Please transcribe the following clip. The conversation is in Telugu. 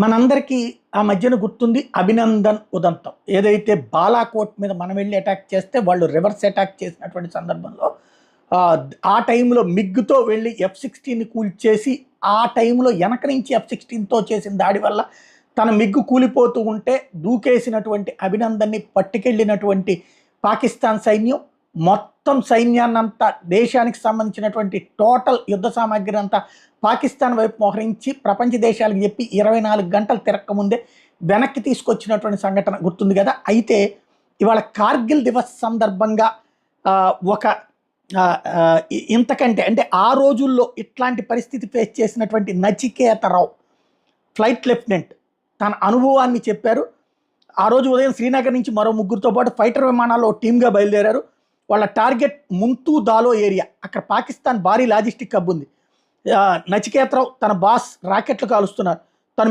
మనందరికీ ఆ మధ్యన గుర్తుంది అభినందన్ ఉదంతం. ఏదైతే బాలాకోట్ మీద మనం వెళ్ళి అటాక్ చేస్తే వాళ్ళు రివర్స్ అటాక్ చేసినటువంటి సందర్భంలో ఆ టైంలో మిగ్గుతో వెళ్ళి F-16ని కూల్చేసి ఆ టైంలో వెనక నుంచి F-16తో చేసిన దాడి వల్ల తన మిగ్గు కూలిపోతూ ఉంటే దూకేసినటువంటి అభినందన్ని పట్టుకెళ్ళినటువంటి పాకిస్తాన్ సైన్యం మొత్తం సైన్యాన్నంతా దేశానికి సంబంధించినటువంటి టోటల్ యుద్ధ సామాగ్రి అంతా పాకిస్తాన్ వైపు మోహరించి ప్రపంచ దేశాలకు చెప్పి 24 గంటలు తిరక్కముందే వెనక్కి తీసుకొచ్చినటువంటి సంఘటన గుర్తుంది కదా. అయితే ఇవాళ కార్గిల్ దివస్ సందర్భంగా ఒక ఇంతకంటే అంటే ఆ రోజుల్లో ఇట్లాంటి పరిస్థితి ఫేస్ చేసినటువంటి నచికేతరావు ఫ్లైట్ లెఫ్టినెంట్ తన అనుభవాన్ని చెప్పారు. ఆ రోజు ఉదయం శ్రీనగర్ నుంచి మరో ముగ్గురితో పాటు ఫైటర్ విమానాల్లో టీమ్గా బయలుదేరారు. వాళ్ళ టార్గెట్ ముంతూ దాలో ఏరియా, అక్కడ పాకిస్తాన్ భారీ లాజిస్టిక్ హబ్ ఉంది. నచికేతరావు తన బాస్ రాకెట్లు కాలుస్తున్నారు. తను